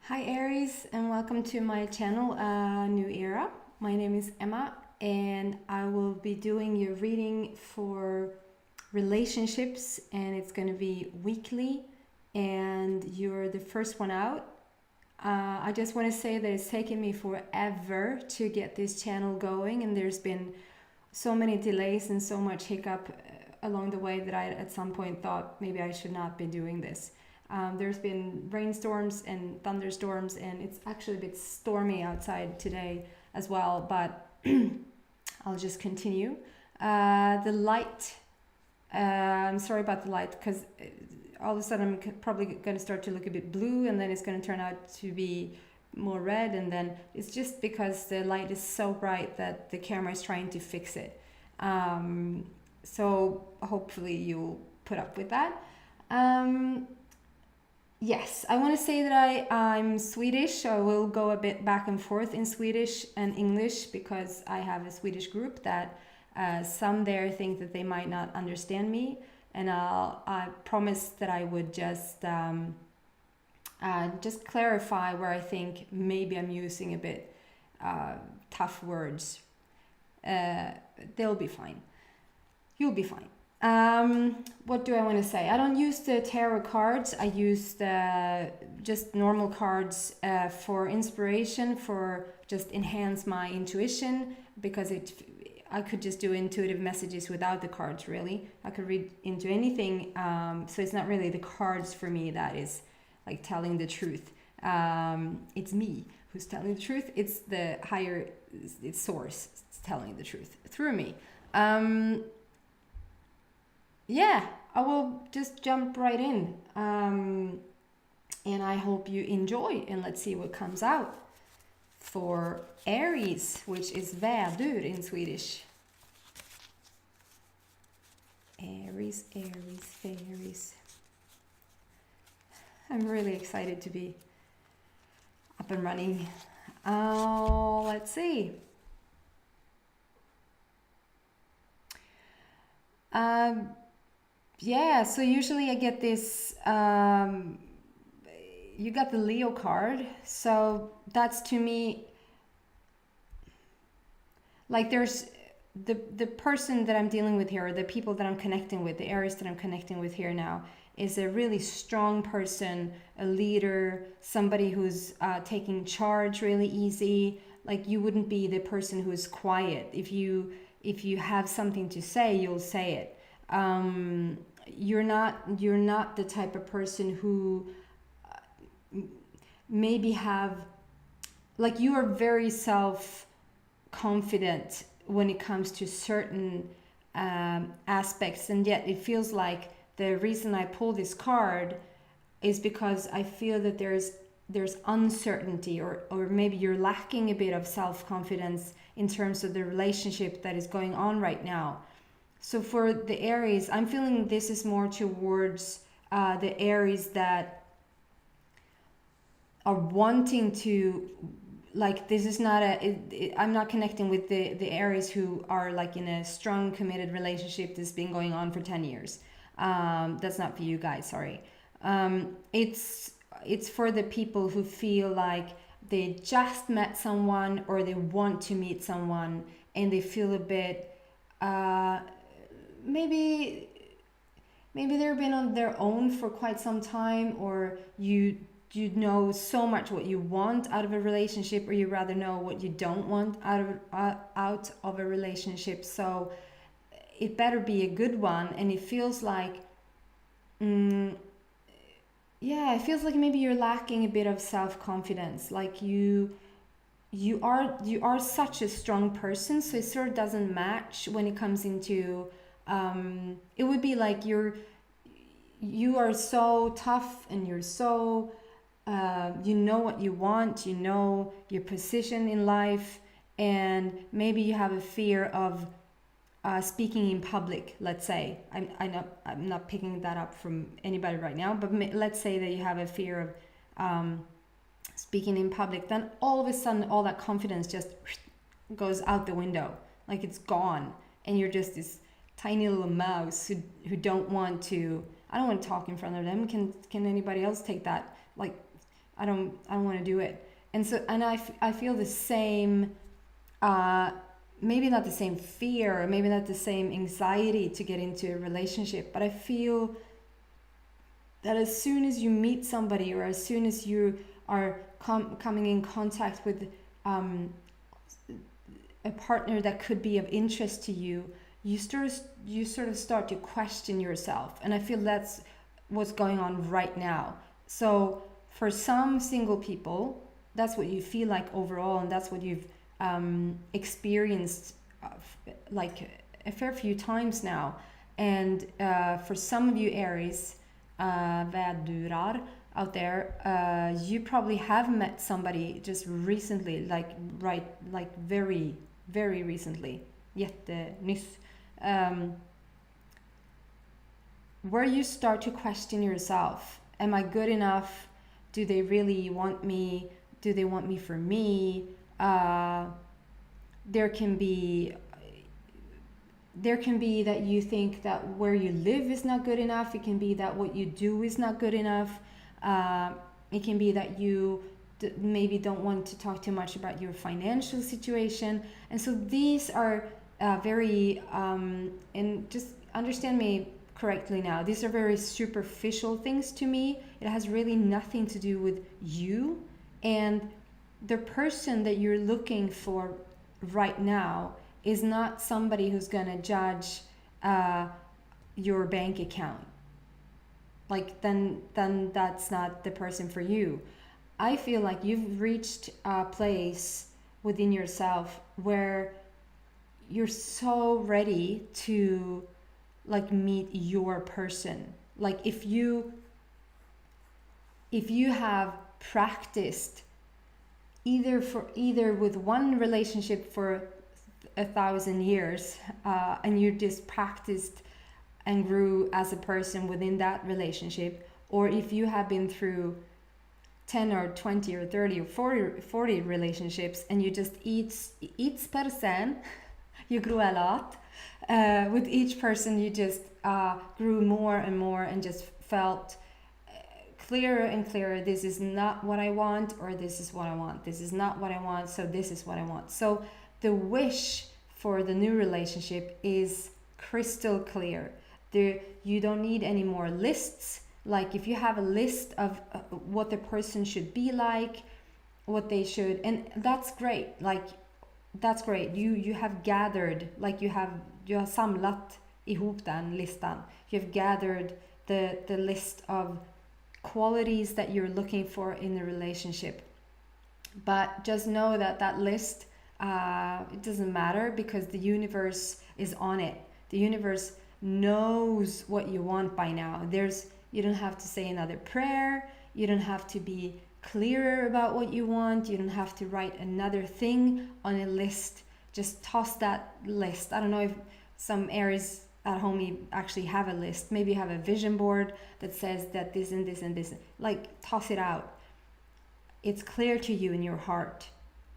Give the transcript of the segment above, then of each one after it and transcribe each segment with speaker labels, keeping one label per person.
Speaker 1: Hi Aries, and welcome to my channel, New Era. My name is Emma and I will be doing your reading for relationships, and it's going to be weekly and you're the first one out. I just want to say that it's taken me forever to get this channel going, and there's been so many delays and so much hiccup along the way that I at some point thought maybe I should not be doing this. There's been rainstorms and thunderstorms, and it's actually a bit stormy outside today as well, but I'll just continue. The light, I'm sorry about the light, because all of a sudden I'm probably going to start to look a bit blue, and then it's going to turn out to be more red, and then it's just because the light is so bright that the camera is trying to fix it. So hopefully you'll put up with that. Yes, I want to say that I'm Swedish. I will go a bit back and forth in Swedish and English because I have a Swedish group that some there think that they might not understand me, and I promised that I would just clarify where I think maybe I'm using a bit tough words. They'll be fine. You'll be fine. What do I want to say? I don't use the tarot cards. I use just normal cards for inspiration, for just enhance my intuition, because I could just do intuitive messages without the cards, really. I could read into anything. So it's not really the cards for me that is like telling the truth. It's me who's telling the truth. It's the higher, it's source telling the truth through me. Yeah, I will just jump right in. And I hope you enjoy, and let's see what comes out for Aries, which is Vädur in Swedish. Aries, Aries, Aries. I'm really excited to be up and running. Let's see. Yeah, so usually I get this, you got the Leo card, so that's to me, like there's the person that I'm dealing with here, or the people that I'm connecting with, the Aries that I'm connecting with here now, is a really strong person, a leader, somebody who's taking charge really easy. Like you wouldn't be the person who's quiet. If you have something to say, you'll say it. You're not the type of person who maybe have, like, you are very self-confident when it comes to certain aspects, and yet it feels like the reason I pull this card is because I feel that there's uncertainty, or maybe you're lacking a bit of self-confidence in terms of the relationship that is going on right now. So for the Aries, I'm feeling this is more towards the Aries that are wanting to, like, this is not I'm not connecting with the Aries who are like in a strong committed relationship that's been going on for 10 years. That's not for you guys, sorry. It's for the people who feel like they just met someone, or they want to meet someone, and they feel a bit maybe they've been on their own for quite some time, or you know so much what you want out of a relationship, or you rather know what you don't want out of a relationship. So it better be a good one, and it feels like it feels like maybe you're lacking a bit of self-confidence. Like you are such a strong person, so it sort of doesn't match when it comes into it would be like you are so tough, and you're so you know what you want, you know your position in life, and maybe you have a fear of speaking in public. Let's say I'm not picking that up from anybody right now, but let's say that you have a fear of speaking in public. Then all of a sudden all that confidence just goes out the window, like it's gone, and you're just this tiny little mouse who don't want to. I don't want to talk in front of them. Can anybody else take that? Like, I don't want to do it. And so, and I feel the same, maybe not the same fear, maybe not the same anxiety to get into a relationship, but I feel that as soon as you meet somebody, or as soon as you are coming in contact with a partner that could be of interest to you, you sort of start to question yourself. And I feel that's what's going on right now. So for some single people, that's what you feel like overall, and that's what you've experienced like a fair few times now. And for some of you Aries, Vädurar out there, you probably have met somebody just recently, like very, very recently, jättenyss, where you start to question yourself. Am I good enough? Do they really want me? Do they want me for me? There can be that you think that where you live is not good enough. It can be that what you do is not good enough. It can be that you maybe don't want to talk too much about your financial situation. And so these are very, and just understand me correctly now, these are very superficial things to me. It has really nothing to do with you. And the person that you're looking for right now is not somebody who's going to judge your bank account. Like, then that's not the person for you. I feel like you've reached a place within yourself where you're so ready to like meet your person. Like if you have practiced either with one relationship for 1,000 years, and you just practiced and grew as a person within that relationship, or if you have been through 10 or 20 or 30 or 40 relationships, and you just each person you grew a lot, with each person you just grew more and more, and just felt clearer and clearer, this is not what I want, or this is what I want, this is not what I want, so this is what I want. So the wish for the new relationship is crystal clear. You don't need any more lists. Like if you have a list of what the person should be like, what they should, and that's great. Like that's great. You have gathered, like you har samlat ihop den listan. You have gathered the list of qualities that you're looking for in the relationship. But just know that list, it doesn't matter, because the universe is on it. The universe knows what you want by now. You don't have to say another prayer. You don't have to be clearer about what you want. You don't have to write another thing on a list. Just toss that list. I don't know if some Aries at home you actually have a list. Maybe you have a vision board that says that this and this and this. Like toss it out. It's clear to you in your heart.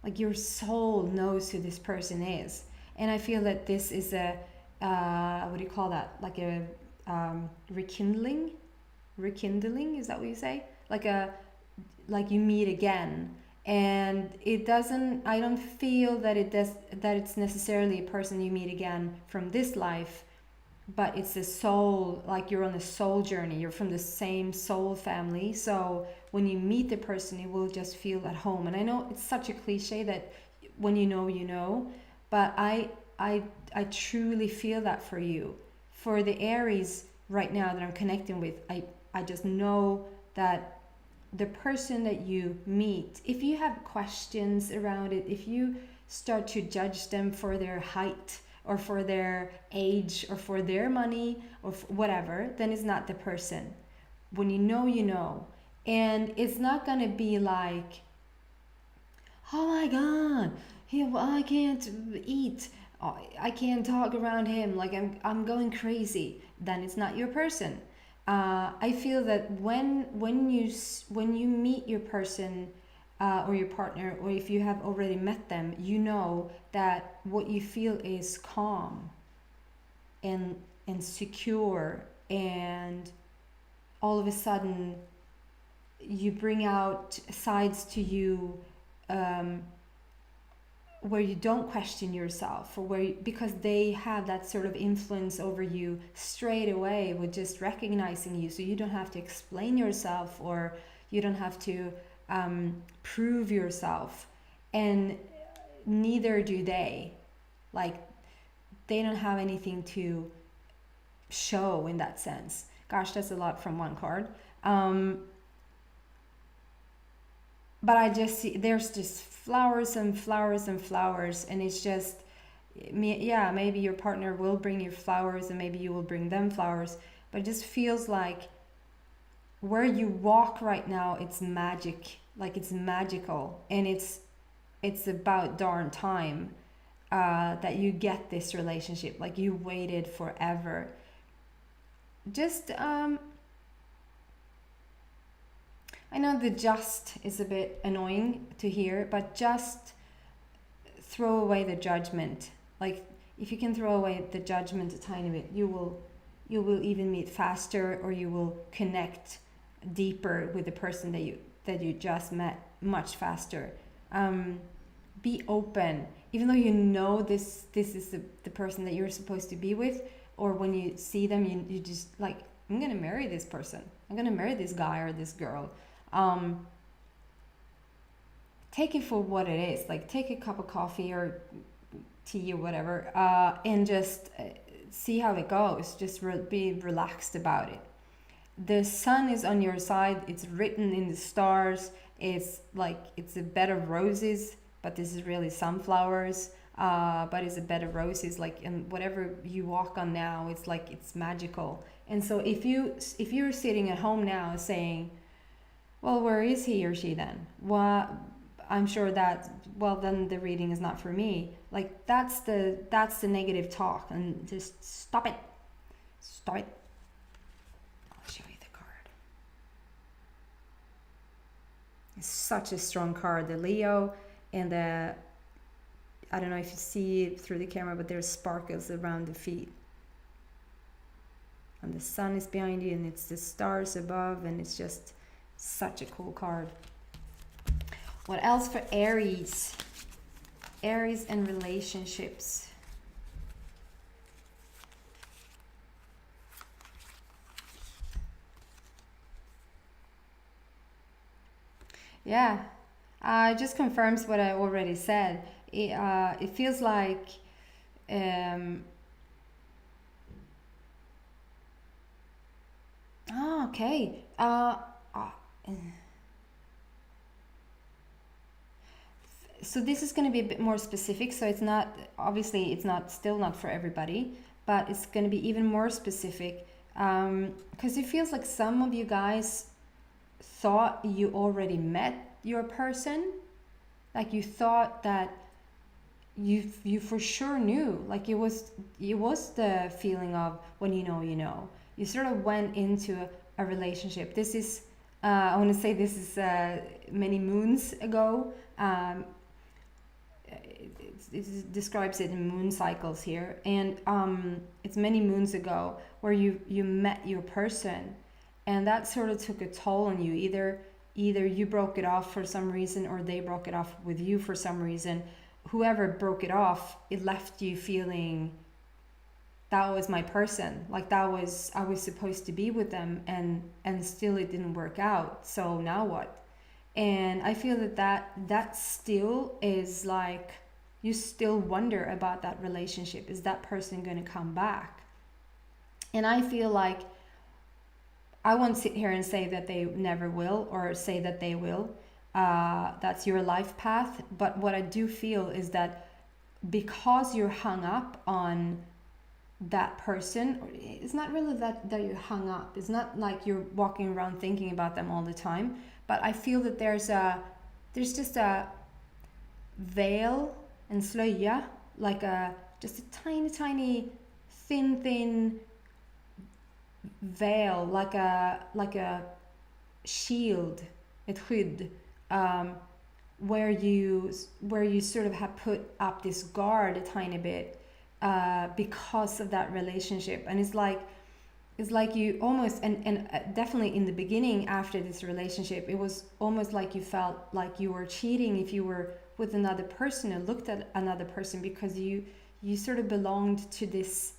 Speaker 1: Like your soul knows who this person is. And I feel that this is a what do you call that? Like a rekindling? Rekindling, is that what you say? Like you meet again. And I don't feel that it's necessarily a person you meet again from this life, but it's a soul, like you're on a soul journey. You're from the same soul family. So when you meet the person, you will just feel at home. And I know it's such a cliche that when you know, but I truly feel that for you. For the Aries right now that I'm connecting with, I just know that the person that you meet, if you have questions around it, if you start to judge them for their height or for their age or for their money or whatever, then it's not the person. When you know. And it's not going to be like, oh my God, I can't eat. I can't talk around him. Like I'm going crazy. Then it's not your person. I feel that when you meet your person or your partner, or if you have already met them, you know that what you feel is calm and secure, and all of a sudden you bring out sides to you, where you don't question yourself, or because they have that sort of influence over you straight away with just recognizing you, so you don't have to explain yourself, or you don't have to prove yourself, and neither do they. Like, they don't have anything to show in that sense. Gosh, that's a lot from one card. But I just see there's just flowers and flowers and flowers, and it's just, yeah, maybe your partner will bring you flowers and maybe you will bring them flowers, but it just feels like where you walk right now, it's magic. Like, it's magical, and it's about darn time that you get this relationship. Like, you waited forever. Just I know the just is a bit annoying to hear, but just throw away the judgment. Like, if you can throw away the judgment a tiny bit, you will even meet faster, or you will connect deeper with the person that you just met much faster. Be open, even though you know this is the person that you're supposed to be with, or when you see them, you just like, I'm gonna marry this person, I'm gonna marry this guy or this girl. Take it for what it is. Like, take a cup of coffee or tea or whatever, and just see how it goes. Just be relaxed about it. The sun is on your side. It's written in the stars. It's like, it's a bed of roses, but this is really sunflowers. But it's a bed of roses. Like, and whatever you walk on now, it's like, it's magical. And so if you're sitting at home now saying, well, where is he or she then? Well, I'm sure that, well, then the reading is not for me. Like, that's the negative talk, and just stop it. Stop it. I'll show you the card. It's such a strong card, the Leo, and the, I don't know if you see it through the camera, but there's sparkles around the feet. And the sun is behind you, and it's the stars above, and it's just such a cool card. What else for Aries? Aries and relationships. Yeah, it just confirms what I already said. It feels like okay. So this is going to be a bit more specific. So it's not, obviously it's not, still not for everybody, but it's going to be even more specific, because it feels like some of you guys thought you already met your person. Like, you thought that you for sure knew. Like, it was the feeling of, when you know, you know. You sort of went into a relationship. This is I want to say this is many moons ago. It describes it in moon cycles here, and it's many moons ago where you met your person, and that sort of took a toll on you. Either you broke it off for some reason, or they broke it off with you for some reason. Whoever broke it off, it left you feeling, that was my person. Like, I was supposed to be with them, and still it didn't work out. So now what? And I feel that still is like, you still wonder about that relationship. Is that person going to come back? And I feel like I won't sit here and say that they never will, or say that they will. That's your life path. But what I do feel is that because you're hung up on that person, it's not really that you're hung up. It's not like you're walking around thinking about them all the time. But I feel that there's just a veil and slöja, like just a tiny thin veil, like a shield, ett skydd, where you sort of have put up this guard a tiny bit because of that relationship. And it's like, it's like you almost, and definitely in the beginning after this relationship, it was almost like you felt like you were cheating if you were with another person and looked at another person, because you sort of belonged to this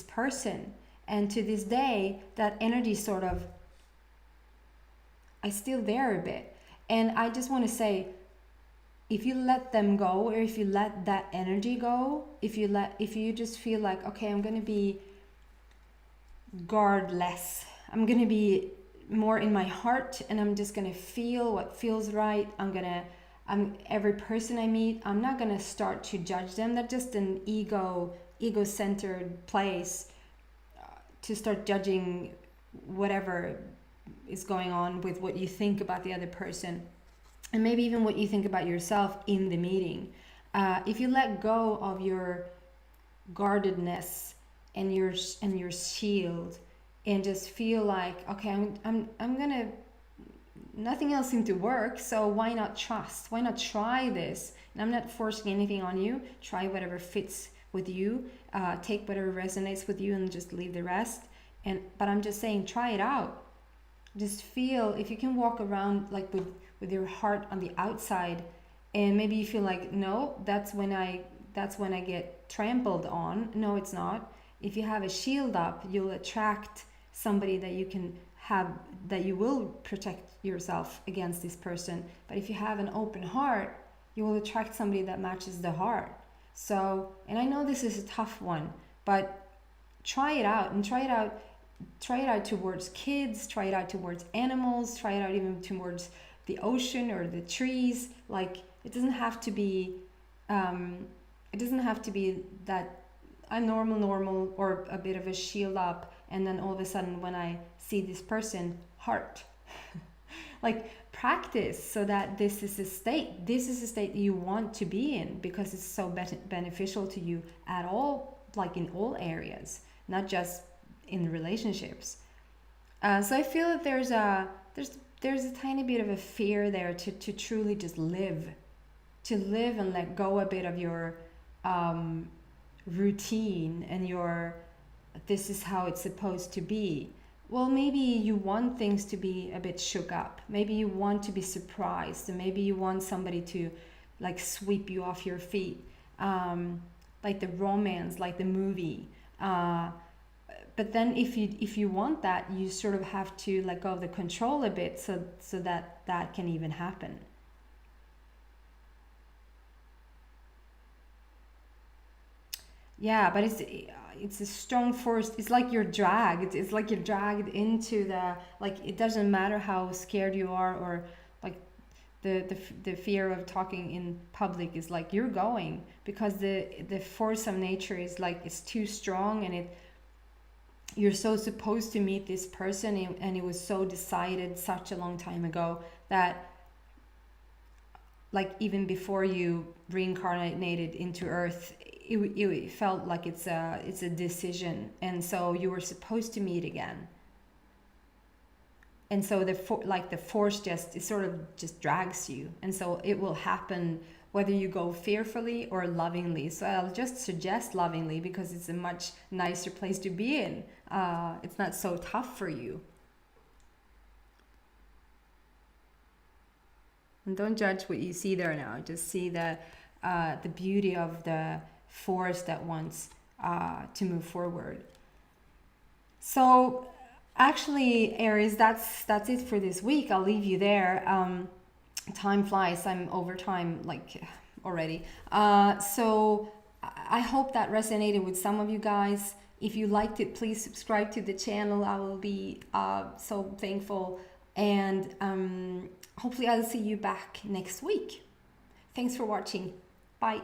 Speaker 1: person. And to this day, that energy sort of, I still there a bit. And I just want to say, if you let them go, or if you let that energy go, if you just feel like, okay, I'm going to be guardless, I'm going to be more in my heart, and I'm just going to feel what feels right. I'm every person I meet, I'm not going to start to judge them. That's just an ego-centered place, to start judging whatever is going on with what you think about the other person, and maybe even what you think about yourself in the meeting. If you let go of your guardedness and your shield, and just feel like, okay, I'm gonna, nothing else seemed to work, so why not trust? Why not try this? And I'm not forcing anything on you. Try whatever fits with you. Take whatever resonates with you, and just leave the rest. But I'm just saying, try it out. Just feel, if you can walk around like with your heart on the outside, and maybe you feel like, no, that's when I get trampled on. No, it's not. If you have a shield up, you'll attract somebody that you can have, that you will protect yourself against this person. But if you have an open heart, you will attract somebody that matches the heart. So, and I know this is a tough one, but try it out, and try it out towards kids, try it out towards animals, try it out even towards the ocean or the trees. Like, it doesn't have to be that I'm normal or a bit of a shield up, and then all of a sudden when I see this person, heart. Like, practice so that this is a state you want to be in, because it's so beneficial to you at all, like in all areas, not just in relationships. So I feel that there's a tiny bit of a fear there to truly just live, and let go a bit of your routine and your, this is how it's supposed to be. Well, maybe you want things to be a bit shook up. Maybe you want to be surprised, and maybe you want somebody to like sweep you off your feet, like the romance, like the movie. But then if you want that, you sort of have to let go of the control a bit, so that can even happen. Yeah, but it's a strong force. It's like you're dragged. It's like you're dragged into the, like, it doesn't matter how scared you are, or like the fear of talking in public is like you're going, because the force of nature is like, it's too strong, and you're so supposed to meet this person, and it was so decided such a long time ago that, like, even before you reincarnated into earth, it felt like it's a decision, and so you were supposed to meet again. And so the force just, it sort of just drags you, and so it will happen whether you go fearfully or lovingly. So I'll just suggest lovingly, because it's a much nicer place to be in. It's not so tough for you. And don't judge what you see there now. Just see the beauty of the force that wants to move forward. So actually, Aries, that's it for this week. I'll leave you there. Time flies. I'm over time like already. So I hope that resonated with some of you guys. If you liked it, please subscribe to the channel. I will be so thankful. And hopefully I'll see you back next week. Thanks for watching. Bye.